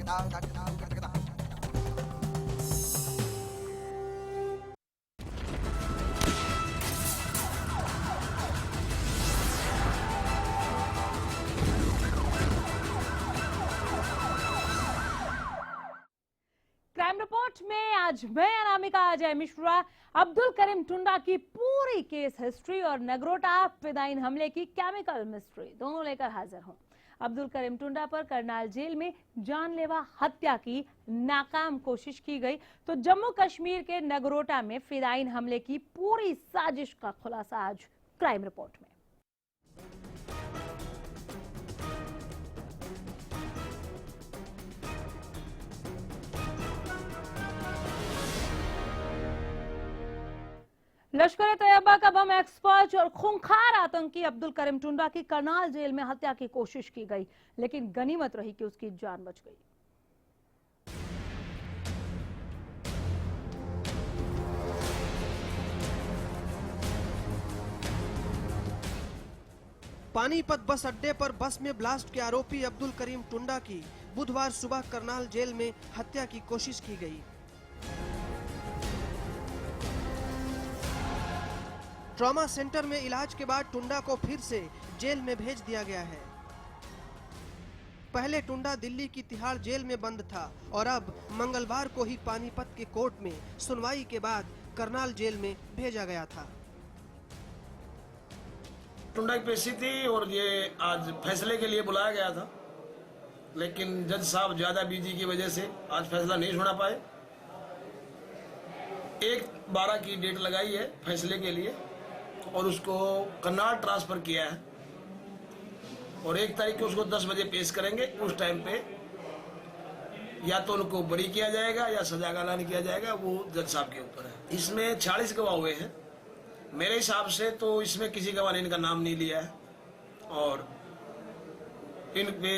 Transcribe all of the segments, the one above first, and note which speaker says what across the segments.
Speaker 1: Crime report में आज मैं अनामिका अजय मिश्रा अब्दुल करीम टुंडा की पूरी केस हिस्ट्री और नगरोटा फिदाइन हमले की केमिकल मिस्ट्री दोनों लेकर हाजिर हूं। अब्दुल करीम टुंडा पर करनाल जेल में जानलेवा हत्या की नाकाम कोशिश की गई, तो जम्मू कश्मीर के नगरोटा में फिदाइन हमले की पूरी साजिश का खुलासा आज क्राइम रिपोर्ट में। लश्कर-ए-तैयबा का बम एक्सपर्ट और खूंखार आतंकी अब्दुल करीम टुंडा की करनाल जेल में हत्या की कोशिश की गई, लेकिन गनीमत रही कि उसकी जान बच गई।
Speaker 2: पानीपत बस अड्डे पर बस में ब्लास्ट के आरोपी अब्दुल करीम टुंडा की बुधवार सुबह करनाल जेल में हत्या की कोशिश की गई। ट्रॉमा सेंटर में इलाज के बाद टुंडा को फिर से जेल में भेज दिया गया है। पहले टुंडा दिल्ली की तिहाड़ जेल में बंद था और अब मंगलवार को ही पानीपत के कोर्ट में सुनवाई के बाद करनाल जेल में भेजा गया था।
Speaker 3: टुंडा की पेशी थी और ये आज फैसले के लिए बुलाया गया था, लेकिन जज साहब ज्यादा बिजी की वजह से आज फैसला नहीं सुना पाए। 1/12 की डेट लगाई है फैसले के लिए और उसको करनाल ट्रांसफर किया है और 1 तारीख को उसको 10 बजे पेश करेंगे। उस टाइम पे या तो उनको बरी किया जाएगा या सजा का ऐलान किया जाएगा, वो जज साहब के ऊपर है। इसमें 40 गवाह हुए हैं। मेरे हिसाब से तो इसमें किसी गवाह ने इनका नाम नहीं लिया है और इन पे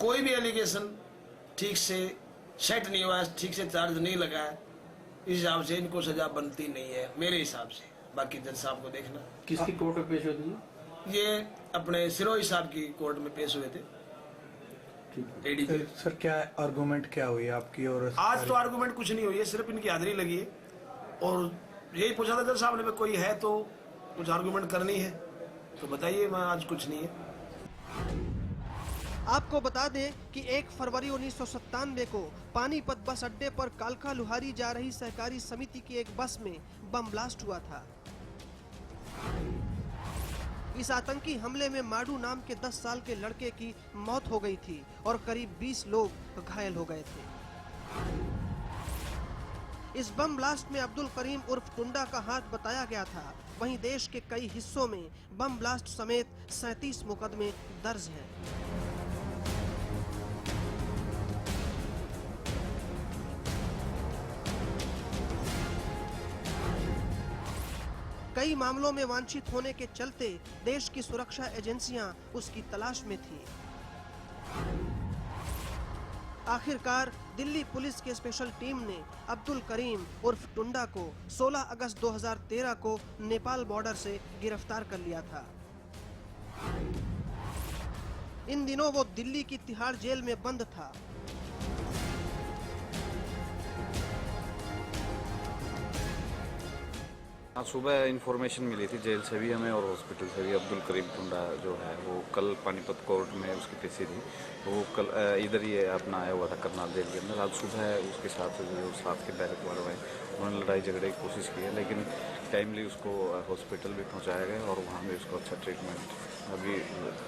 Speaker 3: कोई भी एलिगेशन ठीक से सेट नहीं हुआ है, ठीक से चार्ज नहीं लगा है। इस हिसाब से इनको सजा बनती नहीं है मेरे हिसाब से। बाकी जज साहब को देखना।
Speaker 4: किसकी कोर्ट में पेश हुए थे?
Speaker 3: ये अपने सिरोही साहब की कोर्ट में पेश हुए थे।
Speaker 4: ठीक। सर क्या आर्गुमेंट क्या हुई आपकी? और
Speaker 3: आज तो आर्गुमेंट कुछ नहीं हुई है, सिर्फ इनकी हाजिरी लगी है और यही पूछा था जज साहब ने कोई है तो कुछ आर्गुमेंट करनी है तो बताइए। मैं आज कुछ नहीं है।
Speaker 2: आपको बता दें कि 1 फरवरी 1997 को पानीपत बस अड्डे पर कालका लुहारी जा रही सहकारी समिति की एक बस में बम ब्लास्ट हुआ था। इस आतंकी हमले में माडू नाम के 10 साल के लड़के की मौत हो गई थी और करीब 20 लोग घायल हो गए थे। इस बम ब्लास्ट में अब्दुल करीम उर्फ टुंडा का हाथ बताया गया था। वहीं देश के कई हिस्सों में बम ब्लास्ट समेत 37 मुकदमे दर्ज हैं। कई मामलों में वांछित होने के चलते देश की सुरक्षा एजेंसियां उसकी तलाश में थी। आखिरकार दिल्ली पुलिस की स्पेशल टीम ने अब्दुल करीम उर्फ टुंडा को 16 अगस्त 2013 को नेपाल बॉर्डर से गिरफ्तार कर लिया था। इन दिनों वो दिल्ली की तिहाड़ जेल में बंद था।
Speaker 5: सुबह इन्फॉर्मेशन मिली थी जेल से भी हमें और हॉस्पिटल से भी। अब्दुल करीम टुंडा जो है वो कल पानीपत कोर्ट में उसकी पेशी थी, वो कल इधर ही अपना आया हुआ था करनाल जेल के अंदर। आज सुबह उसके साथ जो साथ के बैरक वाले हैं उन्होंने लड़ाई झगड़े की कोशिश की है, लेकिन टाइमली उसको हॉस्पिटल भी पहुँचाया गया और वहाँ भी उसको अच्छा ट्रीटमेंट अभी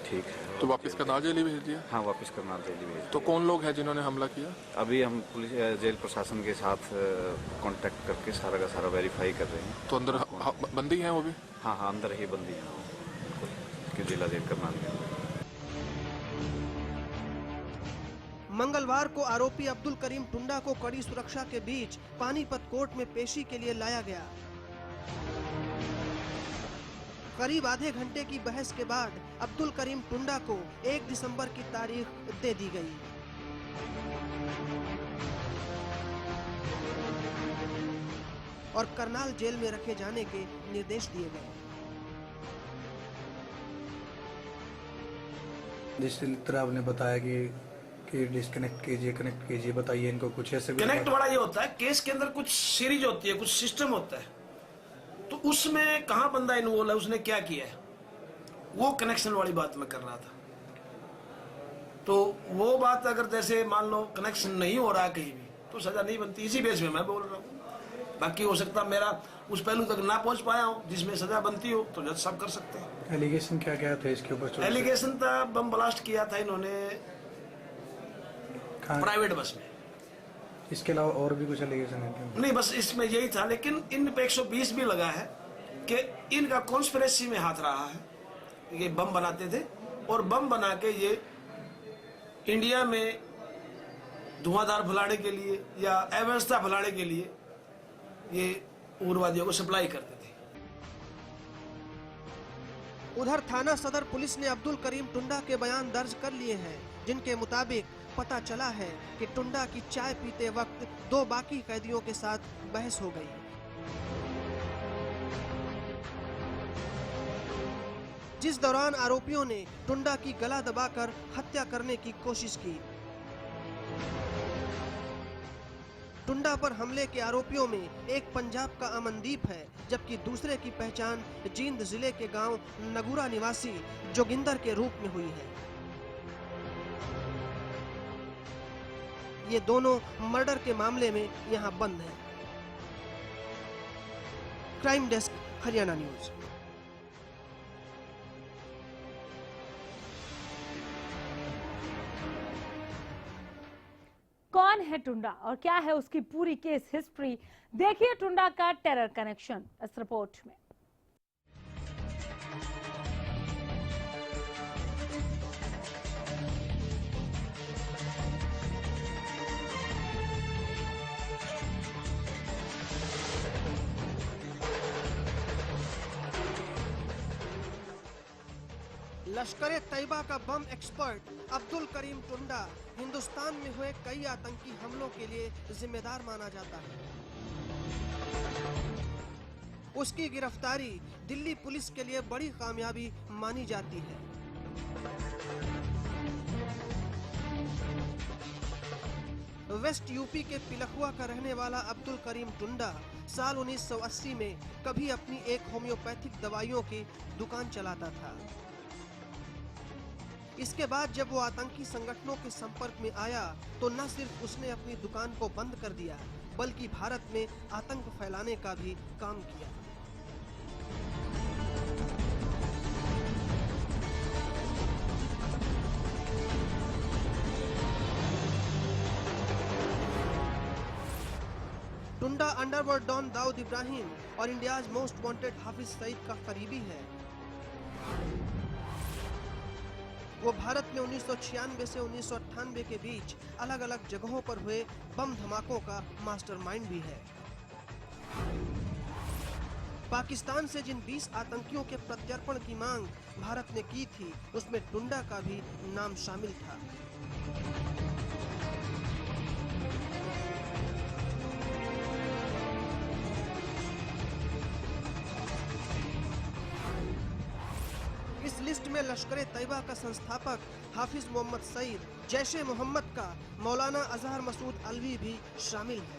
Speaker 5: ठीक है।
Speaker 6: तो वापस करनाल जेल ही भेज दिया?
Speaker 5: हाँ, वापस करनाल जेल ही भेज दिया।
Speaker 6: तो कौन लोग हैं जिन्होंने हमला किया?
Speaker 5: अभी हम पुलिस जेल प्रशासन के साथ कांटेक्ट करके सारा का सारा वेरीफाई कर रहे हैं।
Speaker 6: तो अंदर बंदी हैं वो भी?
Speaker 5: हाँ, अंदर ही बंदी है जिला जेल करनाल में।
Speaker 2: मंगलवार को आरोपी अब्दुल करीम टुंडा को कड़ी सुरक्षा के बीच पानीपत कोर्ट में पेशी के लिए लाया गया। करीब आधे घंटे की बहस के बाद अब्दुल करीम टुंडा को 1 दिसंबर की तारीख दे दी गई। और करनाल जेल में रखे जाने के निर्देश दिए गए।
Speaker 4: जिस तरह आपने बताया कि कि डिस्कनेक्ट कीजिए, कनेक्ट कीजिए, बताइए इनको कुछ ऐसे भी
Speaker 3: कनेक्ट वाला ये होता है, केस के अंदर कुछ सीरीज होती है, कुछ सिस्टम होता है, तो उसमें कहाँ बंदा इन्वॉल्व है, उसने क्या किया है, वो कनेक्शन वाली बात मैं कर रहा था। तो वो बात अगर जैसे मान लो कनेक्शन नहीं हो रहा है कहीं भी, तो सजा नहीं बनती। इसी बेस में मैं बोल रहा हूँ। बाकी हो सकता मेरा उस पहलू तक ना पहुंच पाया हूँ जिसमें सजा बनती हो, तो जज साहब कर सकते हैं।
Speaker 4: एलिगेशन क्या क्या थे इसके ऊपर?
Speaker 3: एलिगेशन था बम ब्लास्ट किया था इन्होंने प्राइवेट बस में।
Speaker 4: इसके अलावा और भी कुछ एलिगेशन है क्या?
Speaker 3: नहीं, बस इसमें यही था, लेकिन इन पे 120 भी लगा है कि इनका कॉन्स्पिरेसी में हाथ रहा है। ये बम बनाते थे और बम बना के ये इंडिया में धुआंधार फैलाने के लिए या अव्यवस्था फैलाने के लिए ये उग्रवादियों को सप्लाई करते थे।
Speaker 2: उधर थाना सदर पुलिस ने अब्दुल करीम टुंडा के बयान दर्ज कर लिए हैं, जिनके मुताबिक पता चला है कि टुंडा की चाय पीते वक्त 2 बाकी कैदियों के साथ बहस हो गई। जिस दौरान आरोपियों ने टुंडा की गला दबाकर हत्या करने की कोशिश की। टुंडा पर हमले के आरोपियों में एक पंजाब का अमनदीप है, जबकि दूसरे की पहचान जींद जिले के गांव नगुरा निवासी जोगिंदर के रूप में हुई है। ये दोनों मर्डर के मामले में यहां बंद हैं। Crime desk, Haryana news.
Speaker 1: कौन है टुंडा और क्या है उसकी पूरी केस हिस्ट्री? देखिए टुंडा का टेरर कनेक्शन इस रिपोर्ट में।
Speaker 2: लश्कर तैयबा का बम एक्सपर्ट अब्दुल करीम टुंडा हिंदुस्तान में हुए कई आतंकी हमलों के लिए जिम्मेदार माना जाता है। उसकी गिरफ्तारी दिल्ली पुलिस के लिए बड़ी कामयाबी मानी जाती है। वेस्ट यूपी के पिलखुआ का रहने वाला अब्दुल करीम टुंडा साल 1980 में कभी अपनी एक होम्योपैथिक दवाइयों की दुकान चलाता था। इसके बाद जब वो आतंकी संगठनों के संपर्क में आया तो न सिर्फ उसने अपनी दुकान को बंद कर दिया, बल्कि भारत में आतंक फैलाने का भी काम किया। टुंडा अंडरवर्ल्ड डॉन दाऊद इब्राहिम और India's most wanted Hafiz Saeed का करीबी है। वो भारत में 1996 से 1998 के बीच अलग अलग जगहों पर हुए बम धमाकों का मास्टरमाइंड भी है। पाकिस्तान से जिन 20 आतंकियों के प्रत्यर्पण की मांग भारत ने की थी, उसमें टुंडा का भी नाम शामिल था। इस लिस्ट में लश्कर तैयबा का संस्थापक हाफिज मोहम्मद सईद, जैश-ए मोहम्मद का मौलाना अजहर मसूद अलवी भी शामिल है।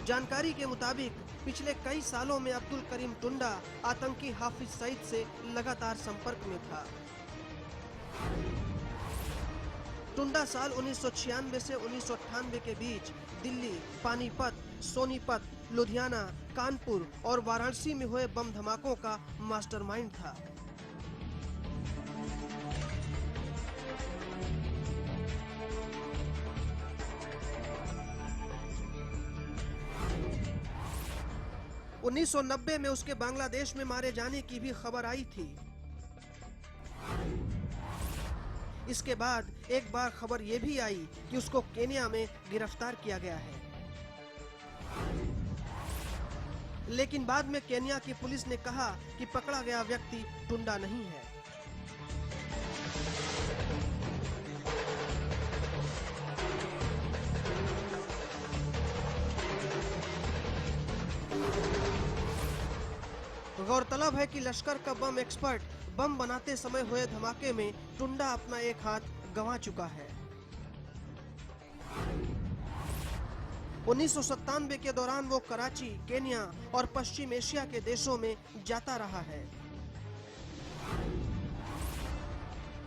Speaker 2: जानकारी के मुताबिक पिछले कई सालों में अब्दुल करीम टुंडा आतंकी हाफिज सईद से लगातार संपर्क में था। टुंडा साल 1996 से 1998 के बीच दिल्ली, पानीपत, सोनीपत, लुधियाना, कानपुर और वाराणसी में हुए बम धमाकों का मास्टरमाइंड था। ,1990 में उसके बांग्लादेश में मारे जाने की भी खबर आई थी। इसके बाद एक बार खबर यह भी आई कि उसको केन्या में गिरफ्तार किया गया है, लेकिन बाद में केन्या की पुलिस ने कहा कि पकड़ा गया व्यक्ति टुंडा नहीं है। गौरतलब है कि लश्कर का बम एक्सपर्ट बम बनाते समय हुए धमाके में टुंडा अपना एक हाथ गंवा चुका है। 1997 के दौरान वो कराची, केन्या और पश्चिम एशिया के देशों में जाता रहा है।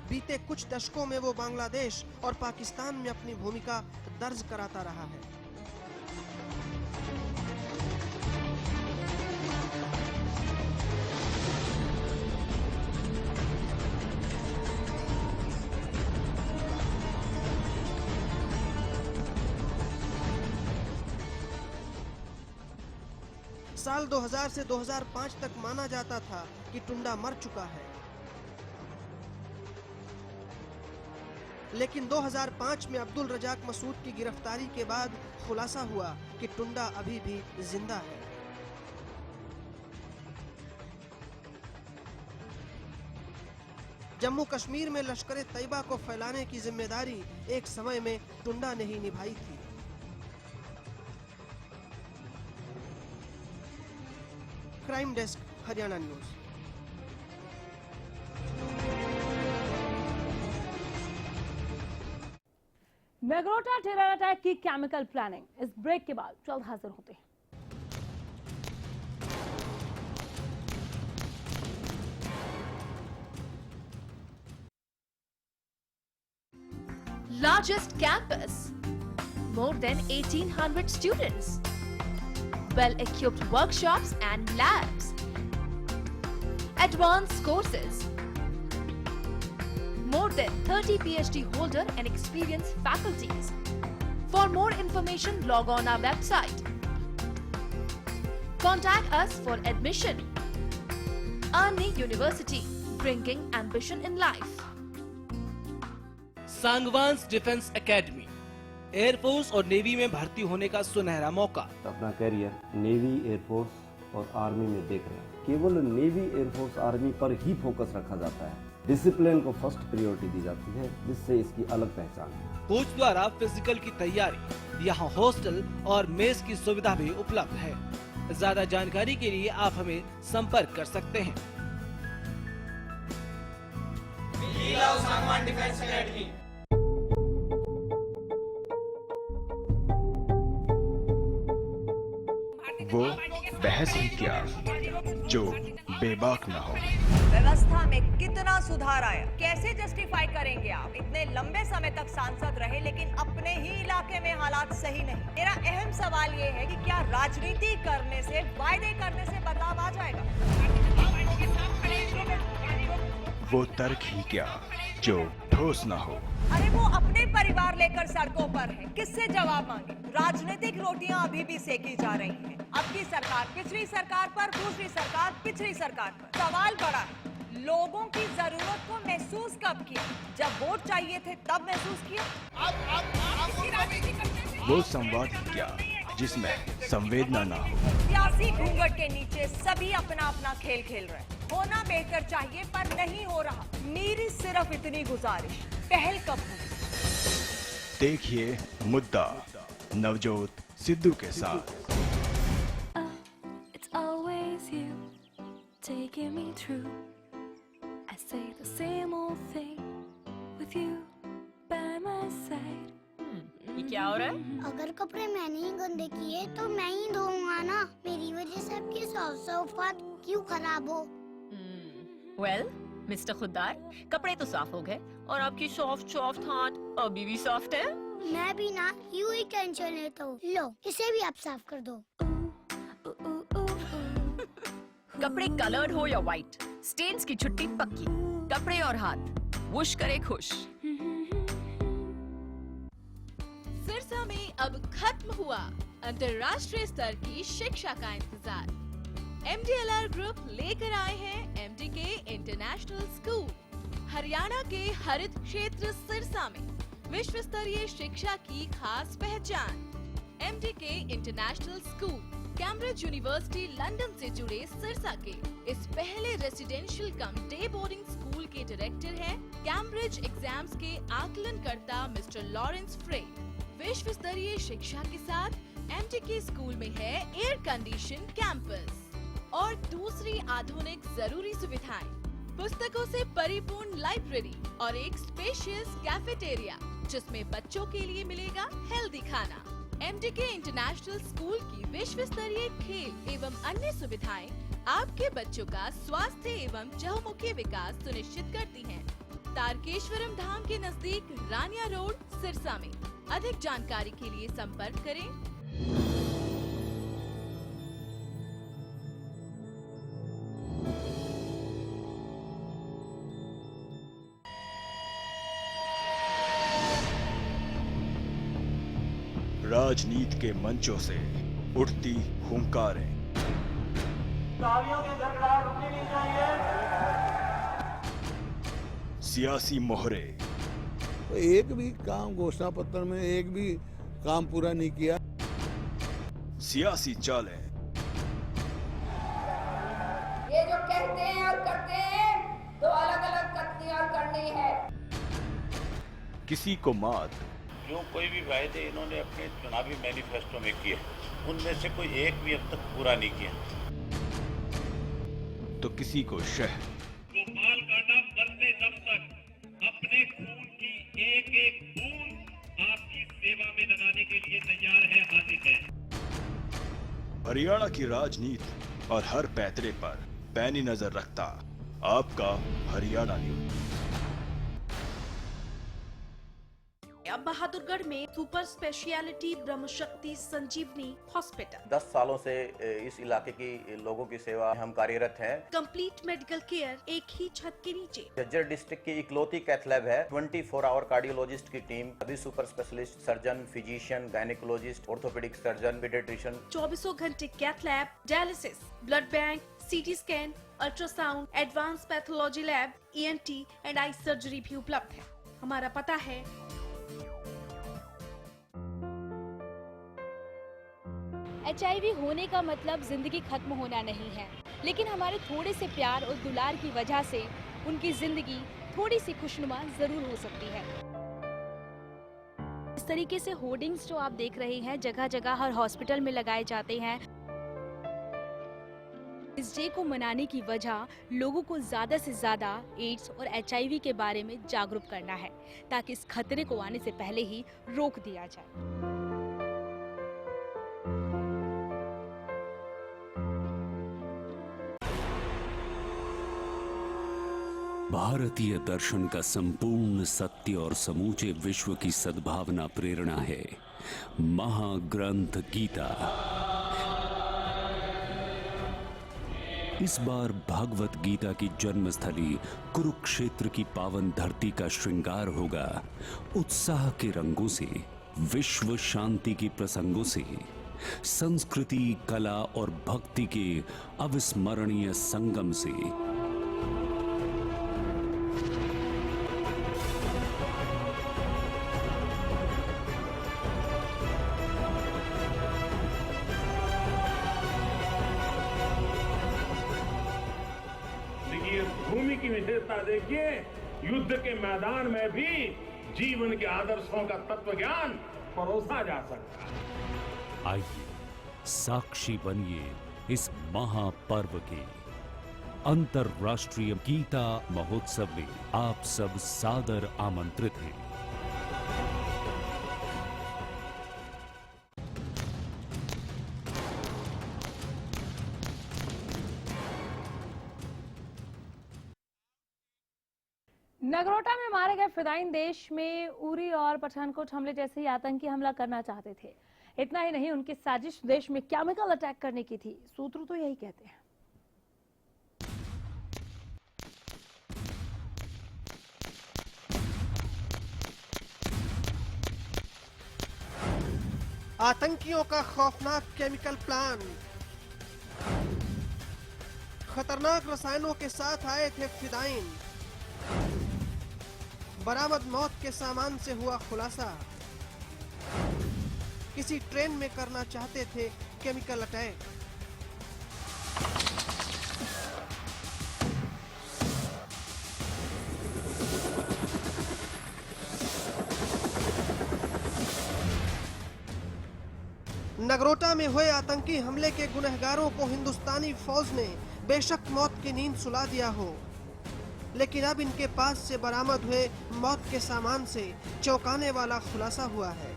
Speaker 2: बीते कुछ दशकों में वो बांग्लादेश और पाकिस्तान में अपनी भूमिका दर्ज कराता रहा है। साल 2000 से 2005 तक माना जाता था कि टुंडा मर चुका है, लेकिन 2005 में अब्दुल रजाक मसूद की गिरफ्तारी के बाद खुलासा हुआ कि टुंडा अभी भी जिंदा है। जम्मू कश्मीर में लश्कर तैयबा को फैलाने की जिम्मेदारी एक समय में टुंडा ने ही निभाई थी। Crime desk, Haryana news.
Speaker 1: Nagrota terror attack की केमिकल प्लानिंग, इस ब्रेक के बाद जल्द हाजिर होते हैं।
Speaker 7: Largest campus, more than 1800 students, well-equipped workshops and labs, advanced courses, more than 30 PhD holder and experienced faculties. For more information, log on our website. Contact us for admission. Army University, bringing ambition in life.
Speaker 8: Sangwan's defence academy, air force और navy में भर्ती होने का सुनहरा मौका।
Speaker 9: अपना career navy, air force और army में देख रहे हैं। केवल नेवी, एयरफोर्स, आर्मी पर ही फोकस रखा जाता है। डिसिप्लिन को फर्स्ट प्रायोरिटी दी जाती है, जिससे इसकी अलग पहचान है।
Speaker 8: कोच द्वारा फिजिकल की तैयारी, यहाँ हॉस्टल और मेस की सुविधा भी उपलब्ध है। ज्यादा जानकारी के लिए आप हमें संपर्क कर सकते हैं।
Speaker 10: Sangwan defence academy.
Speaker 11: वो बहस ही क्या जो बेबाक न हो।
Speaker 12: व्यवस्था में कितना सुधार आया, कैसे जस्टिफाई करेंगे आप? इतने लंबे समय तक सांसद रहे लेकिन अपने ही इलाके में हालात सही नहीं। मेरा अहम सवाल ये है कि क्या राजनीति करने से, वायदे करने से बदलाव आ जाएगा?
Speaker 11: वो तर्क ही क्या जो ठोस न हो।
Speaker 12: अरे वो अपने परिवार लेकर सड़कों पर है, किससे जवाब मांगे? राजनीतिक रोटियां अभी भी सेकी जा रही हैं। अब की सरकार पिछली सरकार पर, दूसरी सरकार पिछली सरकार पर। सवाल बड़ा है, लोगों की जरूरत को महसूस कब किया? जब वोट चाहिए थे तब महसूस किया?
Speaker 11: वो संवाद ही क्या जिसमें संवेदना ना हो।
Speaker 12: सियासी घूंघट के नीचे सभी अपना अपना खेल खेल रहे हैं। होना बेहतर चाहिए पर नहीं हो रहा। मेरी सिर्फ इतनी गुजारिश, पहल कब होगी?
Speaker 11: देखिए मुद्दा नवजोत सिद्धू के साथ।
Speaker 13: It's always you taking me through. I say the same old thing with you by my side.
Speaker 14: ये क्या हो रहा है?
Speaker 15: अगर कपड़े मैंने ही गंदे किए तो मैं ही धोऊंगा ना। मेरी वजह से आपकी सौफात क्यों खराब हो?
Speaker 14: वेल, मिस्टर खुद्दार, कपड़े तो साफ हो गए और आपकी सॉफ्ट हाथ अभी भी सॉफ्ट है।
Speaker 15: मैं भी ना यूं ही टेंशन लेता हूँ। लो, इसे भी आप साफ कर दो।
Speaker 14: कपड़े कलर्ड हो या व्हाइट, स्टेन्स की छुट्टी पक्की। कपड़े और हाथ वुश करे खुश।
Speaker 7: सिरसा में अब खत्म हुआ अंतर्राष्ट्रीय स्तर की शिक्षा का इंतजार। MDLR ग्रुप लेकर आए हैं MDK इंटरनेशनल स्कूल। हरियाणा के हरित क्षेत्र सिरसा में विश्व स्तरीय शिक्षा की खास पहचान। MDK international school Cambridge university London से जुड़े सिरसा के इस पहले रेसिडेंशियल कम डे बोर्डिंग स्कूल के डायरेक्टर हैं कैम्ब्रिज एग्जाम्स के आकलनकर्ता मिस्टर लॉरेंस फ्रे। विश्व स्तरीय शिक्षा के साथ MDK स्कूल में है एयर कंडीशन कैंपस और दूसरी आधुनिक जरूरी सुविधाएं। पुस्तकों से परिपूर्ण लाइब्रेरी और एक स्पेशियस कैफेटेरिया जिसमें बच्चों के लिए मिलेगा हेल्दी खाना। एमडीके इंटरनेशनल स्कूल की विश्व स्तरीय खेल एवं अन्य सुविधाएं आपके बच्चों का स्वास्थ्य एवं चहुमुखी विकास सुनिश्चित करती हैं। तारकेश्वरम धाम के नजदीक रानिया रोड, सिरसा में। अधिक जानकारी के लिए संपर्क करें।
Speaker 11: राजनीति के मंचों से उठती हुंकारें, सियासी मोहरे,
Speaker 10: एक भी काम घोषणा पत्र में एक भी काम पूरा नहीं किया।
Speaker 11: सियासी चालें,
Speaker 16: ये जो कहते हैं और करते हैं दो अलग अलग करनी और करनी है।
Speaker 11: किसी को मात,
Speaker 17: जो कोई भी वायदे इन्होंने अपने चुनावी मैनिफेस्टो में किए उनमें से कोई एक भी अब तक पूरा नहीं किया।
Speaker 11: तो किसी को शह,
Speaker 18: गोपाल कांटा बनते दम तक अपने खून की एक एक बूंद आपकी सेवा में लगाने के लिए तैयार है, हाजिर है।
Speaker 11: हरियाणा की राजनीति और हर पैतरे पर पैनी नजर रखता आपका हरियाणा न्यूज।
Speaker 19: अब बहादुरगढ़ में सुपर स्पेशलिटी ब्रह्मशक्ति संजीवनी हॉस्पिटल।
Speaker 20: 10 सालों से इस इलाके की लोगों की सेवा हम कार्यरत हैं।
Speaker 19: कंप्लीट मेडिकल केयर एक ही छत के नीचे।
Speaker 20: झज्जर डिस्ट्रिक्ट की इकलौती कैथ लैब है। 24 आवर कार्डियोलॉजिस्ट की टीम, सभी super specialist, surgeon, physician, gynaecologist, orthopaedic surgeon, paediatrician.
Speaker 19: 24 घंटे cath lab, dialysis, blood bank, CT scan, ultrasound, advance pathology lab, ENT and eye surgery भी उपलब्ध है। हमारा पता है
Speaker 21: HIV होने का मतलब जिंदगी खत्म होना नहीं है, लेकिन हमारे थोड़े से प्यार और दुलार की वजह से उनकी जिंदगी थोड़ी सी खुशनुमा जरूर हो सकती है। इस तरीके से होर्डिंग्स जो आप देख रहे हैं जगह जगह हर हॉस्पिटल में लगाए जाते हैं। इस डे को मनाने की वजह लोगों को ज्यादा से ज्यादा एड्स और HIV के बारे में जागरूक करना है, ताकि इस खतरे को आने से पहले ही रोक दिया जाए।
Speaker 22: भारतीय दर्शन का संपूर्ण सत्य और समूचे विश्व की सद्भावना प्रेरणा है महाग्रंथ गीता। इस बार भगवत गीता की जन्मस्थली कुरुक्षेत्र की पावन धरती का श्रृंगार होगा उत्साह के रंगों से, विश्व शांति के प्रसंगों से, संस्कृति, कला और भक्ति के अविस्मरणीय संगम से।
Speaker 18: भूमि की विशेषता देखिए, युद्ध के मैदान में भी जीवन के आदर्शों का तत्व ज्ञान परोसा जा सकता है।
Speaker 22: आइए साक्षी बनिए इस महापर्व के। अंतर्राष्ट्रीय गीता महोत्सव में आप सब सादर आमंत्रित हैं।
Speaker 1: नगरोटा में मारे गए फिदायीन देश में उरी और पठानकोट हमले जैसे ही आतंकी हमला करना चाहते थे। इतना ही नहीं, उनकी साजिश देश में केमिकल अटैक करने की थी। सूत्र तो यही कहते हैं।
Speaker 2: आतंकियों का खौफनाक केमिकल प्लान। खतरनाक रसायनों के साथ आए थे फिदायीन। बरामद मौत के सामान से हुआ खुलासा। किसी ट्रेन में करना चाहते थे केमिकल अटैक। नगरोटा में हुए आतंकी हमले के गुनहगारों को हिंदुस्तानी फौज ने बेशक मौत की नींद सुला दिया हो, लेकिन अब इनके पास से बरामद हुए मौत के सामान से चौंकाने वाला खुलासा हुआ है।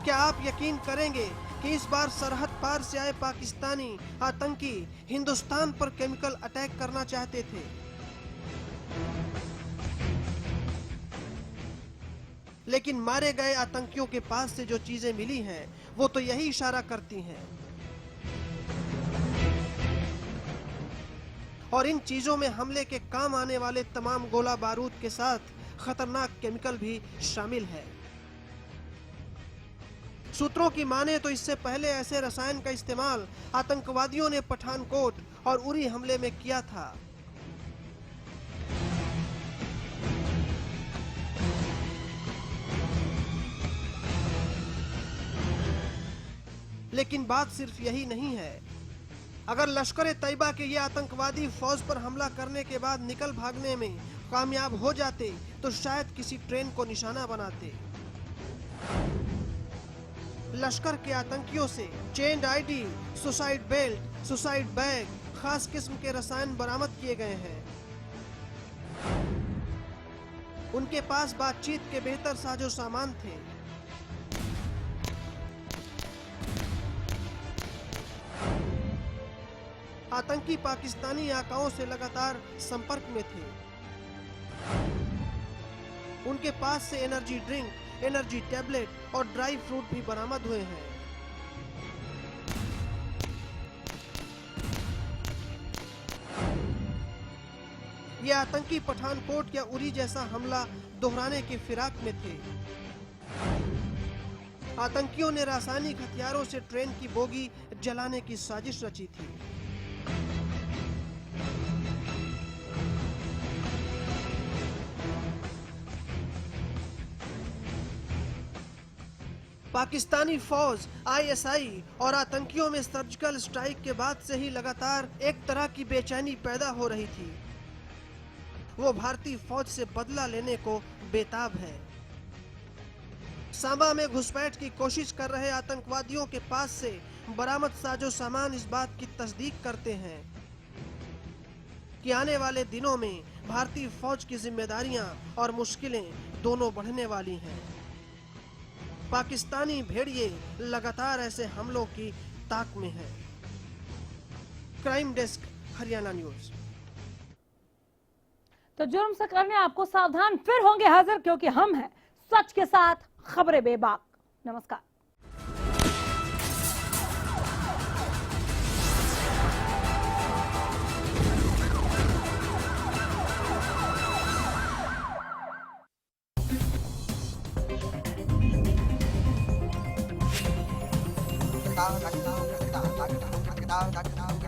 Speaker 2: क्या आप यकीन करेंगे कि इस बार सरहद पार से आए पाकिस्तानी आतंकी हिंदुस्तान पर केमिकल अटैक करना चाहते थे? लेकिन मारे गए आतंकियों के पास से जो चीजें मिली हैं, वो तो यही इशारा करती हैं। और इन चीजों में हमले के काम आने वाले तमाम गोला बारूद के साथ खतरनाक केमिकल भी शामिल है। सूत्रों की माने तो इससे पहले ऐसे रसायन का इस्तेमाल आतंकवादियों ने पठानकोट और उरी हमले में किया था। लेकिन बात सिर्फ यही नहीं है। अगर लश्कर ए तैयबा के ये आतंकवादी फौज पर हमला करने के बाद निकल भागने में कामयाब हो जाते तो शायद किसी ट्रेन को निशाना बनाते। लश्कर के आतंकियों से chained ID, suicide belt, suicide bag, खास किस्म के रसायन बरामद किए गए हैं। उनके पास बातचीत के बेहतर साजो सामान थे। आतंकी पाकिस्तानी आकाओं से लगातार संपर्क में थे। उनके पास से एनर्जी ड्रिंक, एनर्जी टैबलेट और ड्राई फ्रूट भी बरामद हुए हैं। ये आतंकी पठानकोट या उरी जैसा हमला दोहराने के फिराक में थे। आतंकियों ने रासायनिक हथियारों से ट्रेन की बोगी जलाने की साजिश रची थी। पाकिस्तानी फौज, आईएसआई और आतंकियों में सर्जिकल स्ट्राइक के बाद से ही लगातार एक तरह की बेचैनी पैदा हो रही थी। वो भारतीय फौज से बदला लेने को बेताब है। सांबा में घुसपैठ की कोशिश कर रहे आतंकवादियों के पास से बरामद साजो सामान इस बात की तस्दीक करते हैं कि आने वाले दिनों में भारतीय फौज की जिम्मेदारियां और मुश्किलें दोनों बढ़ने वाली हैं। पाकिस्तानी भेड़िए लगातार ऐसे हमलों की ताक में हैं। Crime desk, Haryana news.
Speaker 1: तो जुर्म से करने आपको सावधान फिर होंगे हाजिर, क्योंकि हम हैं सच के साथ, खबरें बेबाक। नमस्कार।
Speaker 5: Da da da da da da da da da da da